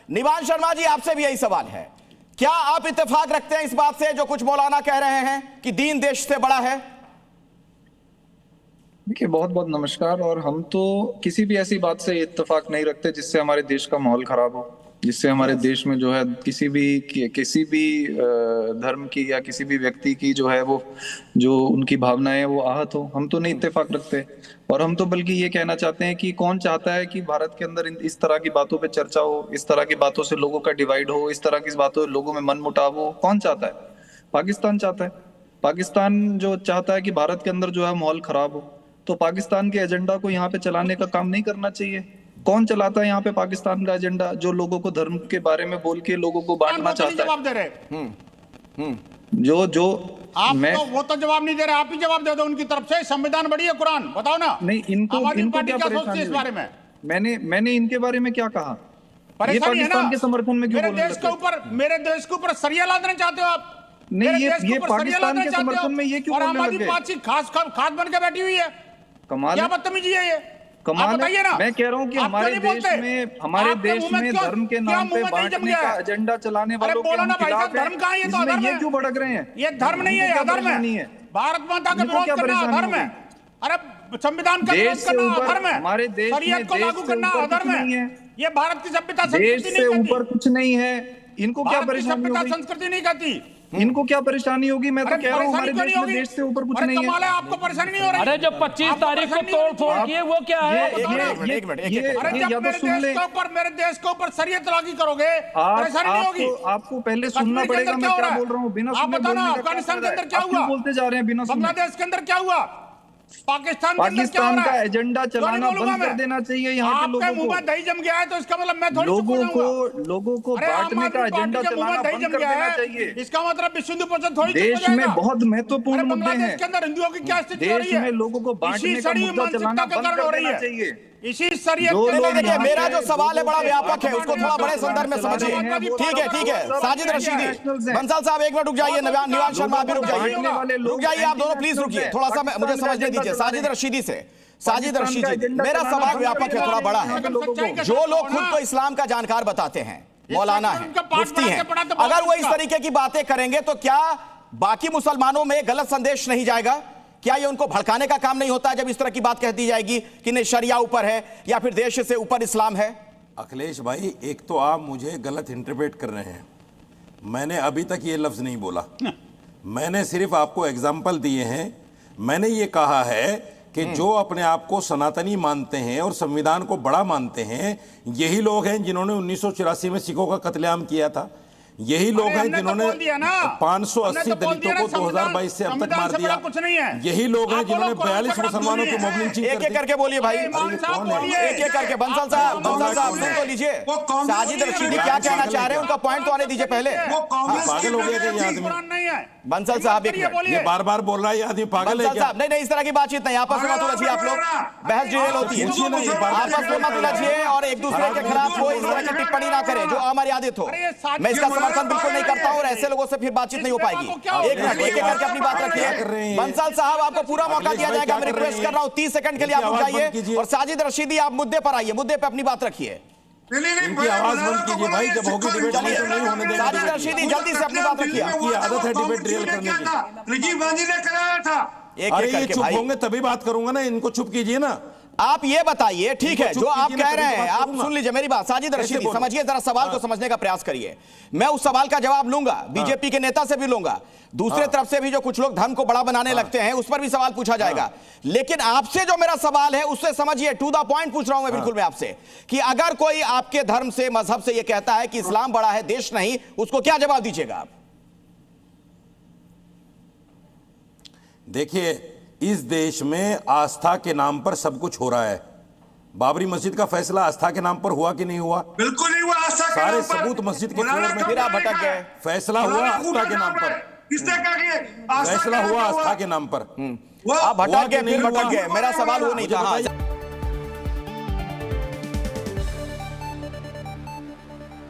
निवान शर्मा जी, आपसे भी यही सवाल है, क्या आप इत्तेफाक रखते हैं इस बात से जो कुछ मौलाना कह रहे हैं कि दीन देश से बड़ा है? देखिए, बहुत बहुत नमस्कार। और हम तो किसी भी ऐसी बात से इत्तेफाक नहीं रखते जिससे हमारे देश का माहौल खराब हो, जिससे हमारे देश में जो है किसी भी धर्म की या किसी भी व्यक्ति की जो है वो जो उनकी भावनाएं वो आहत हो। हम तो नहीं इत्तेफाक रखते। और हम तो बल्कि ये कहना चाहते हैं कि कौन चाहता है कि भारत के अंदर इस तरह की बातों पे चर्चा हो, इस तरह की बातों से लोगों का डिवाइड हो, इस तरह की बातों से लोगों में मन मुटाव हो? कौन चाहता है? पाकिस्तान चाहता है। पाकिस्तान जो चाहता है कि भारत के अंदर जो है माहौल खराब हो, तो पाकिस्तान के एजेंडा को यहाँ पे चलाने का काम नहीं करना चाहिए। कौन चलाता है यहाँ पे पाकिस्तान का एजेंडा, जो लोगों को धर्म के बारे में बोल के लोगों को बांटना चाहता है? जवाब दे रहे जो आप तो वो तो जवाब नहीं दे रहे, आप ही जवाब दे दो उनकी तरफ से। संविधान बढ़ी है, कुरान बताओ ना। नहीं, इनको क्या परेशानी इस बारे में? मैंने इनके बारे में क्या कहा? ये परेशानी है ना, पाकिस्तान के समर्थन में क्यों मेरे बोलने देश के ऊपर, मेरे देश के ऊपर सरिया लादना चाहते हो आप? नहीं, ये पाकिस्तान के समर्थन में ये क्यों बोलने लग गए? पार्टी खास बन के बैठी हुई है। कमाल, क्या बदतमीजी है ये? कमाल बताइए ना। मैं कह रहा हूँ कि हमारे देश में धर्म के नाम पे बांटने का एजेंडा चलाने वालों के हम खिलाफ हैं। धर्म कहाँ है? इसमें ये क्यों भड़क रहे हैं? ये धर्म नहीं है, अधर्म है। भारत माता का विरोध करना अधर्म है। अरे संविधान का विरोध करना अधर्म है। हमारे देश में शरीयत को लागू करना अधर्म है। ये भारत की सभ्यता देश से ऊपर कुछ नहीं है। इनको क्या परेशानी होगी? संस्कृति नहीं कहती। इनको क्या परेशानी होगी? मैं तो कह रहा हूँ हमारे देश में देश से ऊपर कुछ नहीं है। आपको परेशानी नहीं हो रही? अरे जो 25 तारीख को तोड़ फोड़ किए वो क्या है? एक मिनट। मेरे देश के ऊपर शरीयत लागू करोगे, परेशानी नहीं होगी? आपको पहले सुनना पड़ेगा मैं क्या बोल रहा हूँ। बिना सुने बोलने का अफगानिस्तान के अंदर क्या हुआ? बोलते जा रहे हैं बिना सुने। बांग्लादेश के अंदर क्या हुआ? पाकिस्तान का एजेंडा चलाना बंद कर देना चाहिए यहाँ के लोगों को। मुंह में दही जम गया है तो इसका मतलब मैं थोड़ी लोगों को बांटने का एजेंडा चलाना बंद कर देना चाहिए। इसका मतलब विश्व हिंदू परिषद थोड़ी देश में बहुत महत्वपूर्ण मुद्दे हैं। के अंदर हिंदुओं की क्या स्थिति हो रही है? देश में लोगों को बांटने का मुद्दा चलाना बंद कर देना चाहिए। इसी शरीयत देखिए, मेरा जो सवाल है बड़ा व्यापक है, उसको थोड़ा बड़े संदर्भ में समझिए। ठीक है साजिद रशीदी, बंसल साहब एक मिनट रुक जाइए, निवान शर्मा भी रुक जाइए, आप दोनों प्लीज रुकिए, थोड़ा सा मुझे समझने दीजिए। साजिद रशीदी, मेरा सवाल व्यापक है, थोड़ा बड़ा है। जो लोग खुद को इस्लाम का जानकार बताते हैं, मौलाना है, मुफ्ती हैं, अगर वो इस तरीके की बातें करेंगे तो क्या बाकी मुसलमानों में गलत संदेश नहीं जाएगा? क्या ये उनको भड़काने का काम नहीं होता जब इस तरह की बात कह दी जाएगी कि नहीं शरिया ऊपर है या फिर देश से ऊपर इस्लाम है? अखिलेश भाई, एक तो आप मुझे गलत इंटरप्रेट कर रहे हैं। मैंने अभी तक ये लफ्ज नहीं बोला। मैंने सिर्फ आपको एग्जाम्पल दिए हैं। मैंने ये कहा है कि जो अपने आप को सनातनी मानते हैं और संविधान को बड़ा मानते हैं, यही लोग हैं जिन्होंने 1984 में सिखों का कत्लेआम किया था। यही लोग हैं जिन्होंने 580 दलितों को 2022 से अब तक मार दिया। यही लोग हैं जिन्होंने 42 मुसलमानों को मोब लिंचिंग कर दी। एक करके बोलिए भाई, एक करके। बंसल साहब सुन तो लीजिए। साजिद रशीदी क्या कहना चाह रहे हैं, उनका पॉइंट तो आने दीजिए पहले। पागल हो गया क्या ये आदमी? बंसल साहब ये बार बार बोल रहा है, ये आदमी पागल है क्या? नहीं, इस तरह की बातचीत नहीं, आपस में मत उलझिए। आप लोग बहस जेल होती है, आपस में मत उलझिए और एक दूसरे के खिलाफ कोई इस तरह की टिप्पणी ना करें जो हमारी आदत हो। मैं इसका समर्थन बिल्कुल नहीं करता हूं और ऐसे लोगों से फिर बातचीत नहीं हो पाएगी। एक मिनट, एक करके अपनी बात रखिए। बंसल साहब, आपको पूरा मौका दिया जाएगा। मैं रिक्वेस्ट कर रहा हूं 30 सेकंड के लिए आप रुक जाइए। और साजिद रशीदी, आप मुद्दे पर आइए, मुद्दे पर अपनी बात रखिए। इनकी आवाज बंद कीजिए भाई, जब होगी डिबेट तो नहीं होने देंगे। साजिद रशीदी, जल्दी से अपनी बात रखिए। आपकी आदत है डिबेट रियल करने की। राजीव गांधी ने कराया था। अरे ये चुप होंगे तभी बात करूंगा ना, इनको चुप कीजिए ना। आप ये बताइए, ठीक है, जो आप कह रहे हैं, आप सुन लीजिए मेरी बात। साजिद रशीदी, समझिए जरा, सवाल को समझने का प्रयास करिए। मैं उस सवाल का जवाब लूंगा, बीजेपी के नेता से भी लूंगा, दूसरे तरफ से भी जो कुछ लोग धर्म को बड़ा बनाने लगते हैं उस पर भी सवाल पूछा जाएगा। लेकिन आपसे जो मेरा सवाल है उससे समझिए, टू द पॉइंट पूछ रहा हूं मैं बिल्कुल मैं आपसे, कि अगर कोई आपके धर्म से, मजहब से ये कहता है कि इस्लाम बड़ा है, देश नहीं, उसको क्या जवाब दीजिएगा आप? देखिए, इस देश में आस्था के नाम पर सब कुछ हो रहा है। बाबरी मस्जिद का फैसला आस्था के नाम पर हुआ कि नहीं हुआ? बिल्कुल नहीं हुआ। आस्था के सारे नाम पर सबूत मस्जिद के फ्लोर में फिर आप भटक गए। फैसला हुआ आस्था के नाम पर। किसने कहा? फैसला हुआ आस्था के नाम पर। आप भटक गए, फिर भटक गए। मेरा सवाल वो नहीं था।